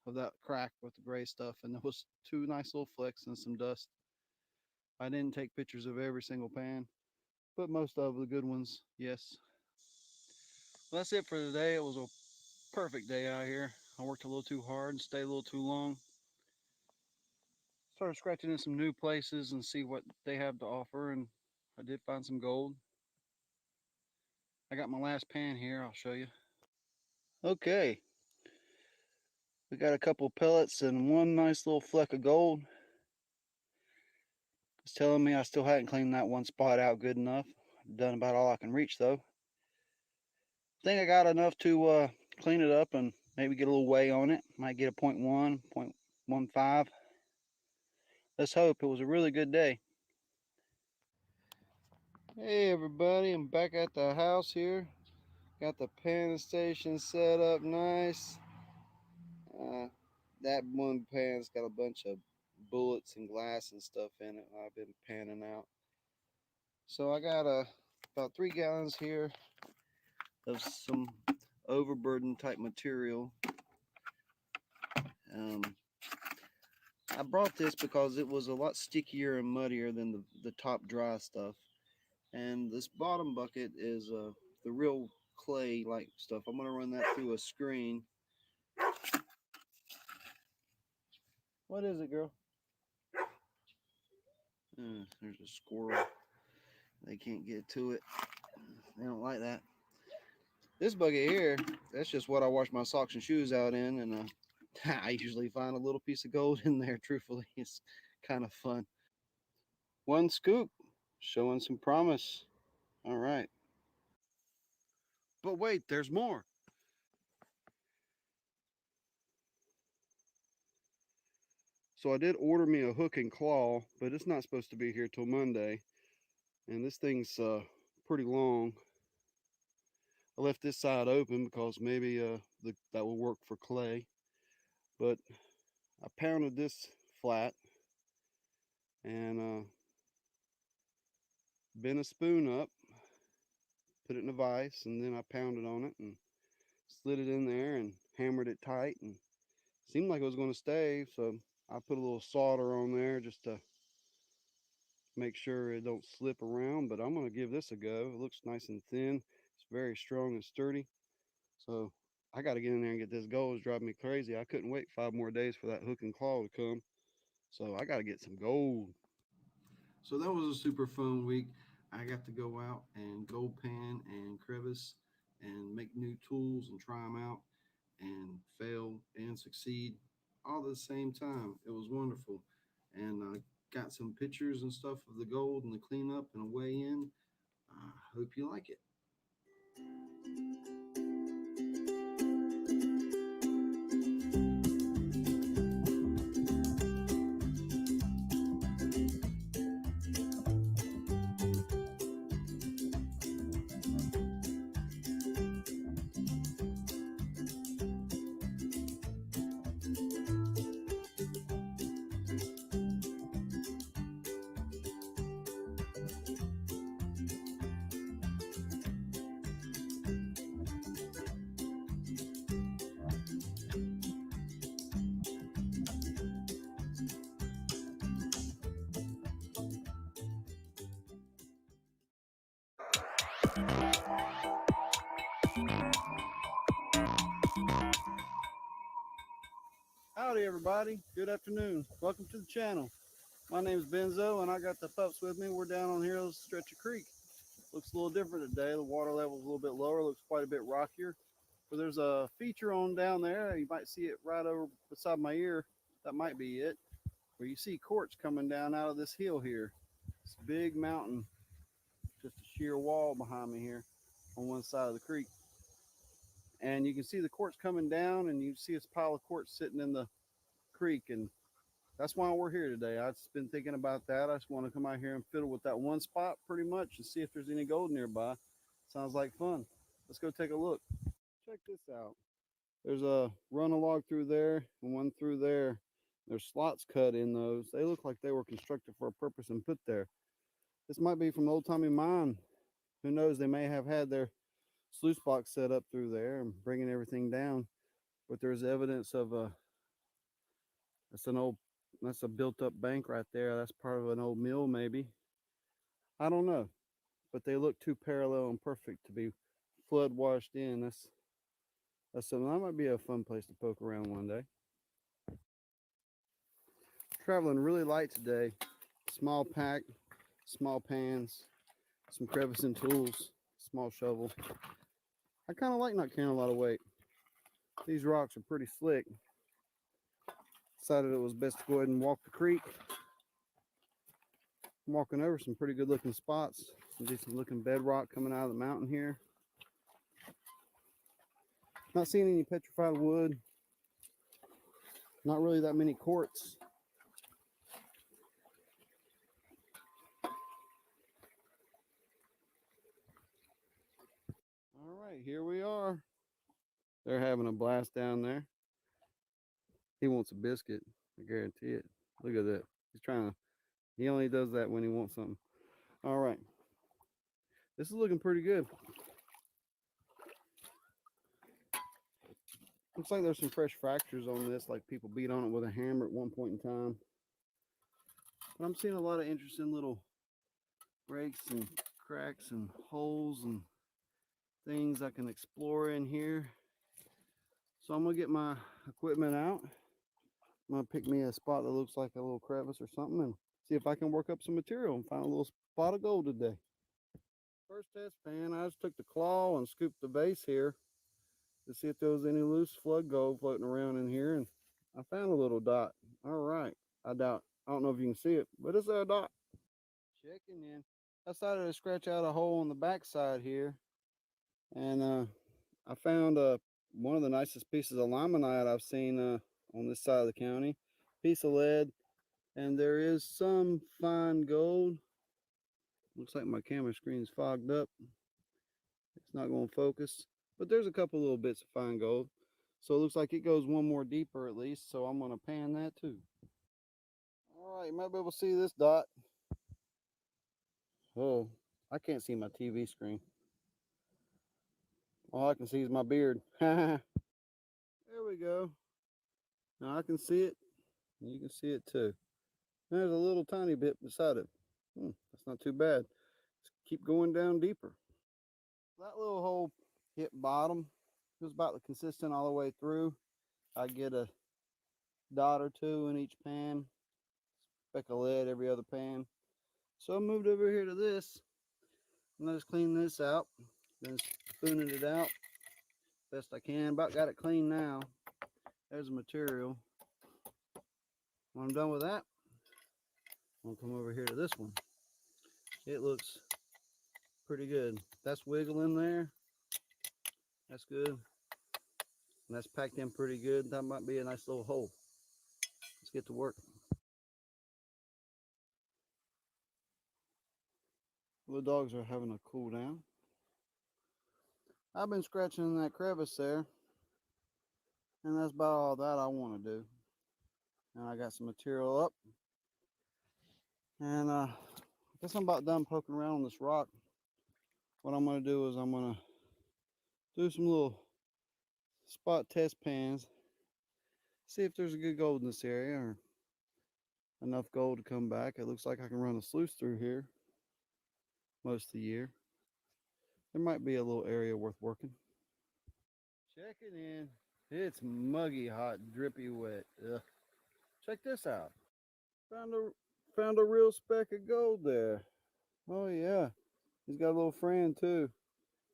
of that crack with the gray stuff, and there was 2 nice little flecks and some dust. I didn't take pictures of every single pan, but most of the good ones, yes. Well, that's it for today. It was a perfect day out here. I worked a little too hard and stayed a little too long. Started scratching in some new places and see what they have to offer, and I did find some gold. I got my last pan here, I'll show you. Okay, we got a couple pellets and one nice little fleck of gold. It's telling me I still hadn't cleaned that one spot out good enough. I've done about all I can reach though. I think I got enough to clean it up and maybe get a little weigh on it. Might get a 0.1, 0.15. Let's hope. It was a really good day. Hey everybody, I'm back at the house here. Got the pan station set up nice. That one pan's got a bunch of bullets and glass and stuff in it I've been panning out. So I got about 3 gallons here of some overburden type material. I brought this because it was a lot stickier and muddier than the top dry stuff. And this bottom bucket is the real clay like stuff. I'm going to run that through a screen. What is it, girl? There's a squirrel. They can't get to it. They don't like that. This bucket here, that's just what I wash my socks and shoes out in, and I usually find a little piece of gold in there, truthfully. It's kind of fun. One scoop, showing some promise. All right. But wait, there's more. So I did order me a hook and claw, but it's not supposed to be here till Monday. And this thing's pretty long. I left this side open because maybe that will work for clay. But I pounded this flat and bent a spoon up, put it in a vise, and then I pounded on it and slid it in there and hammered it tight, and seemed like it was going to stay. So I put a little solder on there just to make sure it don't slip around. But I'm going to give this a go. It looks nice and thin. It's very strong and sturdy. So I got to get in there and get this gold. It's driving me crazy. I couldn't wait 5 more days for that hook and claw to come. So I got to get some gold. So that was a super fun week. I got to go out and gold pan and crevice and make new tools and try them out and fail and succeed all at the same time. It was wonderful. And I got some pictures and stuff of the gold and the cleanup and a weigh in. I hope you like it. Howdy, everybody. Good afternoon. Welcome to the channel. My name is Benzo, and I got the pups with me. We're down on Heroes Stretch of Creek. Looks a little different today. The water level is a little bit lower. Looks quite a bit rockier. But there's a feature on down there. You might see it right over beside my ear. That might be it. Where you see quartz coming down out of this hill here. This big mountain. Just a sheer wall behind me here on one side of the creek. And you can see the quartz coming down, and you see this pile of quartz sitting in the creek. And that's why we're here today. I've just been thinking about that. I just want to come out here and fiddle with that one spot pretty much and see if there's any gold nearby. Sounds like fun. Let's go take a look. Check this out. There's a run a log through there and one through there. There's slots cut in those. They look like they were constructed for a purpose and put there. This might be from old timey mine. Who knows? They may have had their sluice box set up through there and bringing everything down. But there's evidence of that's a built up bank right there. That's part of an old mill maybe. I don't know. But they look too parallel and perfect to be flood washed in. That's something that might be a fun place to poke around one day. Traveling really light today. Small pack, small pans, some crevicing tools, small shovel. I kind of like not carrying a lot of weight. These rocks are pretty slick. Decided it was best to go ahead and walk the creek. I'm walking over some pretty good looking spots. Some decent looking bedrock coming out of the mountain here. Not seeing any petrified wood. Not really that many quartz. All right, here we are. They're having a blast down there. He wants a biscuit, I guarantee it. Look at that. He only does that when he wants something. All right. This is looking pretty good. Looks like there's some fresh fractures on this, like people beat on it with a hammer at one point in time. But I'm seeing a lot of interesting little breaks and cracks and holes and things I can explore in here. So I'm gonna get my equipment out. I'm gonna pick me a spot that looks like a little crevice or something and see if I can work up some material and find a little spot of gold today. First test pan, I just took the claw and scooped the base here to see if there was any loose flood gold floating around in here, and I found a little dot. All right, I don't know if you can see it, but it's a dot. Checking in. I decided to scratch out a hole on the back side here, and I found one of the nicest pieces of limonite I've seen on this side of the county. Piece of lead, and there is some fine gold. Looks like my camera screen's fogged up. It's not going to focus, but there's a couple little bits of fine gold. So it looks like it goes one more deeper at least, so I'm going to pan that too. All right, you might be able to see this dot. Oh, I can't see my TV screen. All I can see is my beard. There we go. Now I can see it, and you can see it too. There's a little tiny bit beside it. That's not too bad. Let's keep going down deeper. That little hole hit bottom. It was about consistent all the way through. I get a dot or two in each pan, speck of lead every other pan. So I moved over here to this, and let's clean this out. Then spooning it out best I can. About got it clean now. There's the material. When I'm done with that, I'm gonna come over here to this one. It looks pretty good. That's wiggling there. That's good. And that's packed in pretty good. That might be a nice little hole. Let's get to work. The dogs are having a cool down. I've been scratching in that crevice there, and that's about all that I want to do. And I got some material up, and I guess I'm about done poking around on this rock. What I'm going to do is I'm going to do some little spot test pans, see if there's a good gold in this area or enough gold to come back. It looks like I can run a sluice through here most of the year. There might be a little area worth working. Checking in. It's muggy hot, drippy wet. Ugh. Check this out. Found a real speck of gold there. Oh yeah. He's got a little friend too.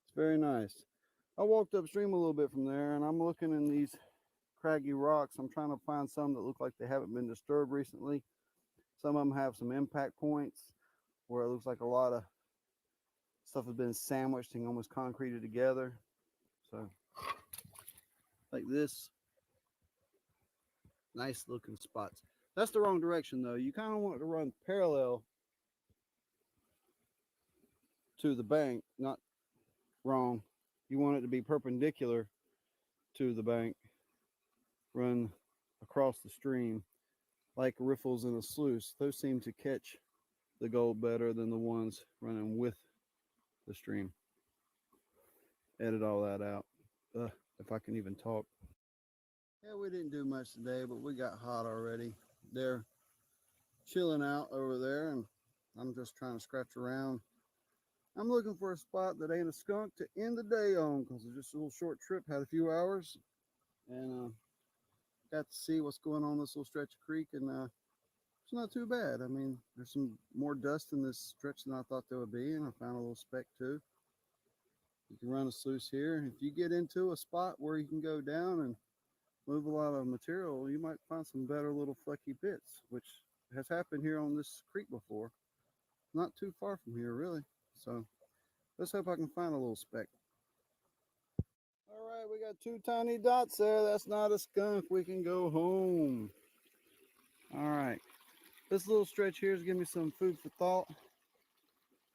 It's very nice. I walked upstream a little bit from there, and I'm looking in these craggy rocks. I'm trying to find some that look like they haven't been disturbed recently. Some of them have some impact points where it looks like a lot of stuff has been sandwiched and almost concreted together. So, like this, nice looking spots. That's the wrong direction though. You kind of want it to run parallel to the bank, not wrong. You want it to be perpendicular to the bank, run across the stream like riffles in a sluice. Those seem to catch the gold better than the ones running with the stream. Edit all that out. If I can even talk. Yeah, we didn't do much today, but we got hot already. They're chilling out over there, and I'm just trying to scratch around. I'm looking for a spot that ain't a skunk to end the day on, because it's just a little short trip, had a few hours, and got to see what's going on this little stretch of creek, and it's not too bad. I mean, there's some more dust in this stretch than I thought there would be, and I found a little speck too. You can run a sluice here. If you get into a spot where you can go down and move a lot of material, you might find some better little flecky bits, which has happened here on this creek before. Not too far from here, really. So let's hope I can find a little speck. All right, we got two tiny dots there. That's not a skunk. We can go home. All right. This little stretch here is giving me some food for thought.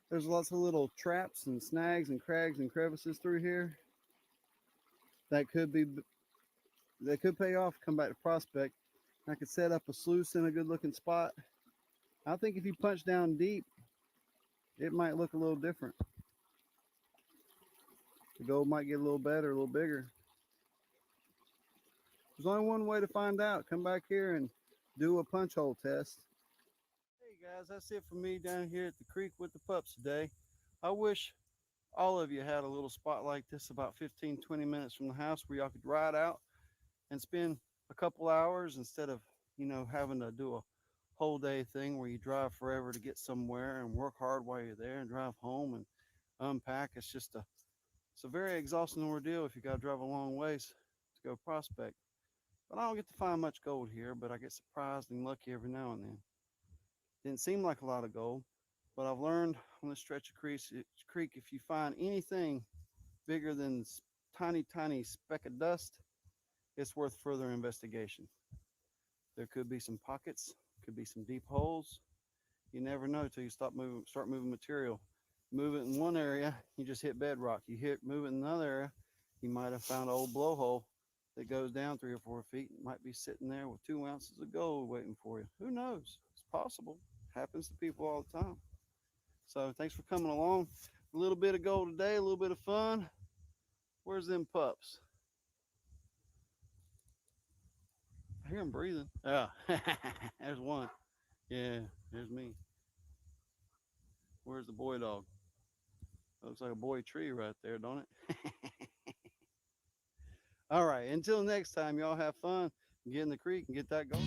There's lots of little traps and snags and crags and crevices through here. That could pay off, come back to prospect. I could set up a sluice in a good looking spot. I think if you punch down deep, it might look a little different. The gold might get a little better, a little bigger. There's only one way to find out. Come back here and do a punch hole test. Hey guys, that's it for me down here at the creek with the pups today. I wish all of you had a little spot like this about 15-20 minutes from the house where y'all could ride out and spend a couple hours instead of, having to do a whole day thing where you drive forever to get somewhere and work hard while you're there and drive home and unpack. It's a very exhausting ordeal if you got to drive a long ways to go prospect. But I don't get to find much gold here, but I get surprised and lucky every now and then. Didn't seem like a lot of gold, but I've learned on this stretch of creek, if you find anything bigger than tiny speck of dust, it's worth further investigation. There could be some pockets, could be some deep holes. You never know till you start moving material. Move it in one area, you just hit bedrock. Move it in another area, you might have found an old blowhole that goes down 3 or 4 feet. It might be sitting there with 2 ounces of gold waiting for you. Who knows? possible. Happens to people all the time. So thanks for coming along. A little bit of gold today, a little bit of fun. Where's them pups? I hear them breathing. Yeah, there's one. Yeah, there's me. Where's the boy dog? Looks like a boy tree right there, don't it? All right, until next time, y'all have fun. Get in the creek and get that gold.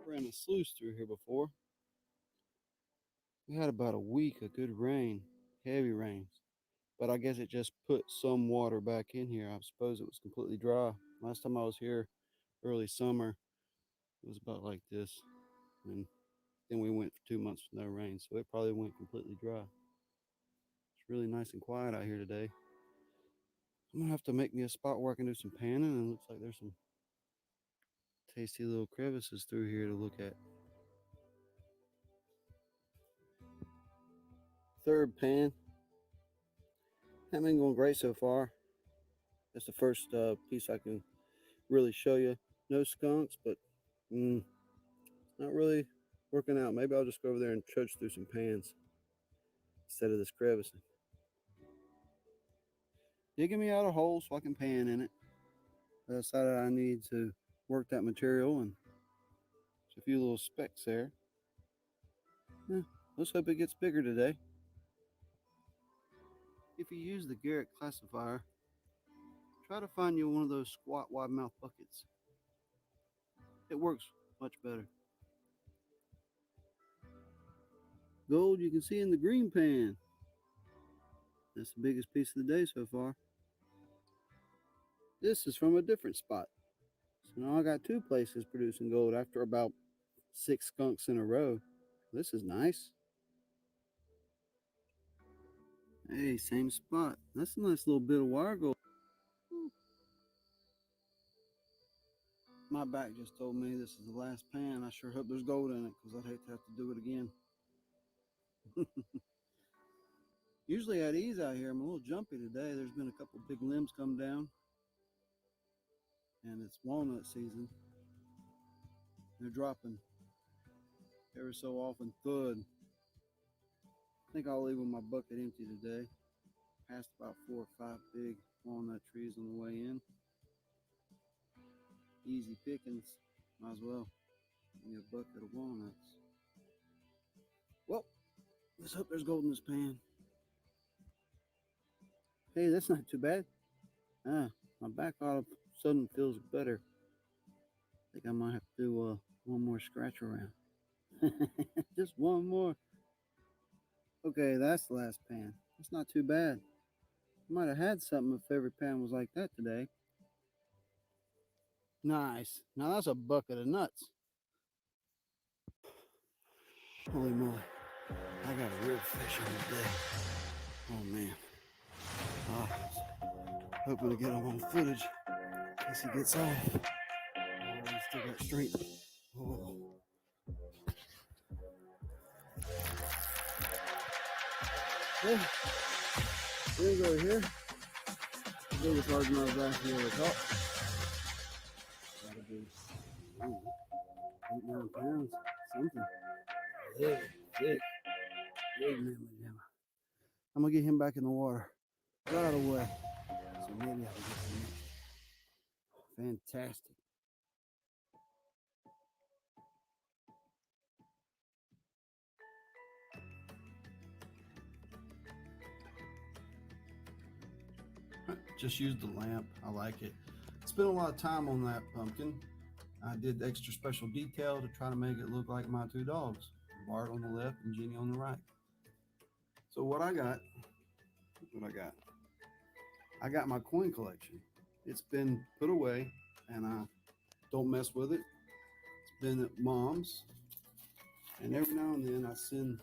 Ran a sluice through here before. We had about a week of good rain, heavy rains. But I guess it just put some water back in here. I suppose it was completely dry. Last time I was here, early summer, it was about like this. And then we went for 2 months with no rain, so it probably went completely dry. It's really nice and quiet out here today. I'm gonna have to make me a spot where I can do some panning, and it looks like there's some tasty little crevices through here to look at. Third pan. Haven't been going great so far. That's the first piece I can really show you. No skunks, but not really working out. Maybe I'll just go over there and trudge through some pans instead of this crevicing. Digging me out a hole so I can pan in it. I decided I need to work that material, and there's a few little specks there. Let's hope it gets bigger today. If you use the Garrett classifier, try to find you one of those squat wide mouth buckets. It works much better. Gold you can see in the green pan. That's the biggest piece of the day so far. This is from a different spot. So now I got two places producing gold after about 6 skunks in a row. This is nice. Hey, same spot. That's a nice little bit of wire gold. My back just told me this is the last pan. I sure hope there's gold in it because I'd hate to have to do it again. Usually at ease out here, I'm a little jumpy today. There's been a couple big limbs come down, and it's walnut season. They're dropping every so often. Good. I think I'll leave with my bucket empty today. Passed about 4 or 5 big walnut trees on the way in. Easy pickings. Might as well give me a bucket of walnuts. Well, let's hope there's gold in this pan. Hey, that's not too bad. My back all of a sudden feels better. I think I might have to do one more scratch around. Just one more. Okay, that's the last pan. It's not too bad. Might have had something if every pan was like that today. Nice. Now that's a bucket of nuts. Holy moly. I got a real fish on today. Oh man. Hoping to get him on footage in case he gets off. Oh, he's still got strength. Oh. Yeah. Here's over here. The biggest largemouth bass we ever caught. Gotta be 8, 9 pounds, something. Big, big, big mammal jammer. I'm gonna get him back in the water right away. So maybe I can get some. Fantastic. Just used the lamp. I like it. Spent a lot of time on that pumpkin. I did extra special detail to try to make it look like my 2 dogs, Bart on the left and Jenny on the right. So what I got, I got my coin collection. It's been put away and I don't mess with it. It's been at Mom's, and every now and then I send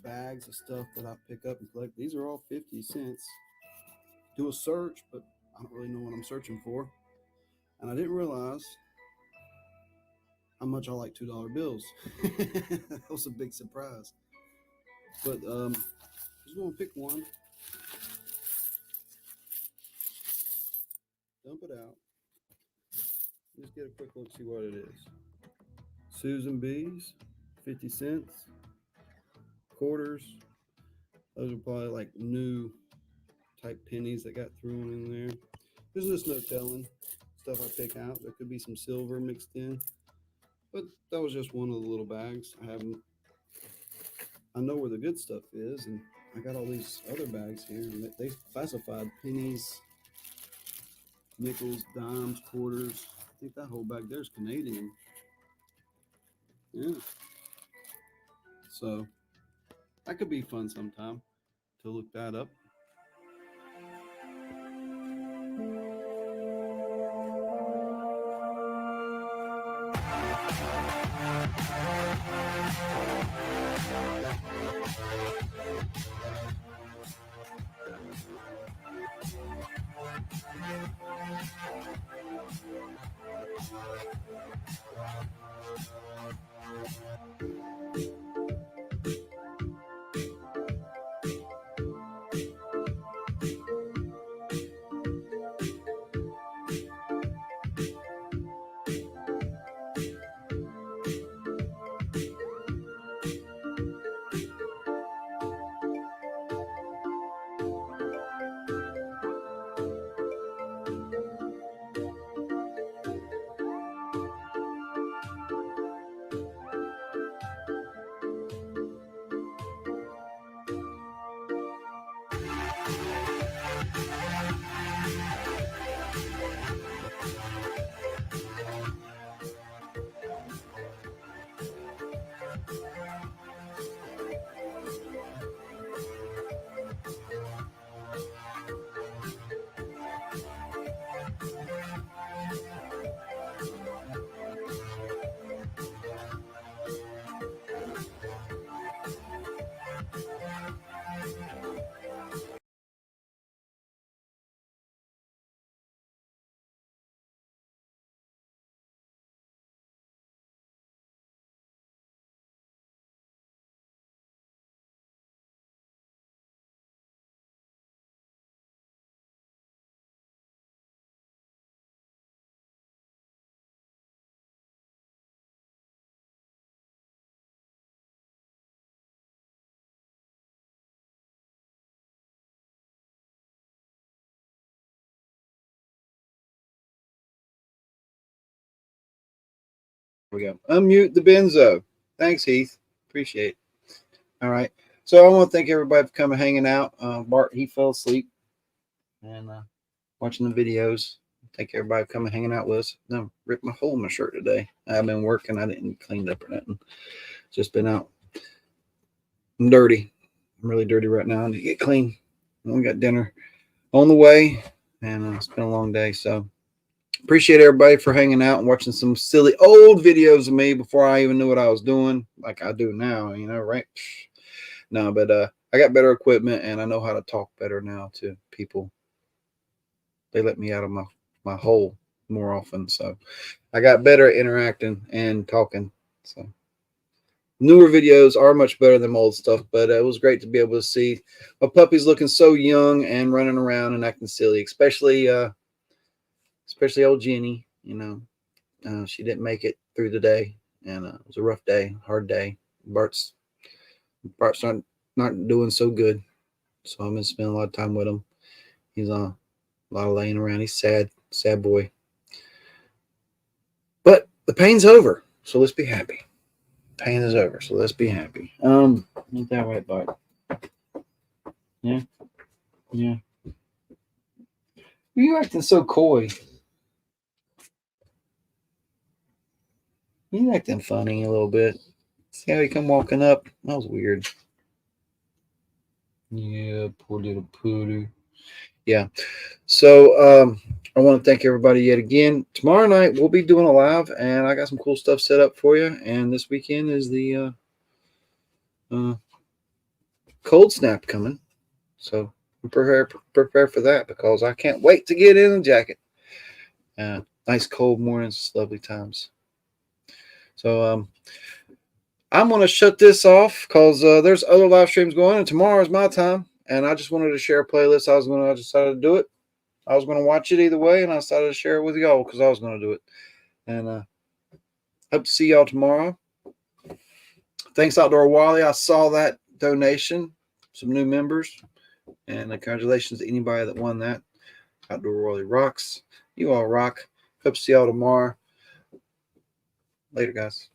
bags of stuff that I pick up and collect. These are all 50 cents. Do a search, but I don't really know what I'm searching for. And I didn't realize how much I like $2 bills. That was a big surprise. But just want to pick one, dump it out, just get a quick look, see what it is. Susan B's, 50 cents, quarters. Those are probably like new type pennies that got thrown in there. There's just no telling stuff I pick out. There could be some silver mixed in, but that was just one of the little bags. I know where the good stuff is, and I got all these other bags here, and they classified pennies, nickels, dimes, quarters. I think that whole bag there is Canadian. Yeah. So that could be fun sometime to look that up. We go. Unmute the benzo. Thanks, Heath. Appreciate it. All right. So I want to thank everybody for coming hanging out. Bart, he fell asleep and watching the videos. Thank everybody for coming hanging out with us. No, ripped my hole in my shirt today. I've been working. I didn't clean up or nothing. Just been out. I'm dirty. I'm really dirty right now. I need to get clean. We got dinner on the way, and it's been a long day. So appreciate everybody for hanging out and watching some silly old videos of me before I even knew what I was doing, like I do now, you know, right? No, but I got better equipment and I know how to talk better now to people. They let me out of my hole more often, so I got better at interacting and talking. So newer videos are much better than my old stuff, but it was great to be able to see my puppies looking so young and running around and acting silly, especially old Jenny. You know, she didn't make it through the day, and it was a rough day, hard day. Bart's not doing so good, so I'm gonna spend a lot of time with him. He's a lot of laying around. He's sad boy. But the pain's over, so let's be happy. Pain is over, so let's be happy. Ain't that right, Bart? Yeah. You acting so coy. You acting funny a little bit. See how he come walking up? That was weird. Yeah, poor little pooter. Yeah. So I want to thank everybody yet again. Tomorrow night we'll be doing a live, and I got some cool stuff set up for you. And this weekend is the cold snap coming, so prepare for that because I can't wait to get in the jacket. Nice cold mornings, lovely times. So I'm going to shut this off because there's other live streams going, and tomorrow is my time. And I just wanted to share a playlist. I decided to do it. I was going to watch it either way, and I decided to share it with y'all because I was going to do it. And hope to see y'all tomorrow. Thanks, Outdoor Wally. I saw that donation, some new members, and congratulations to anybody that won that. Outdoor Wally rocks. You all rock. Hope to see y'all tomorrow. Later, guys.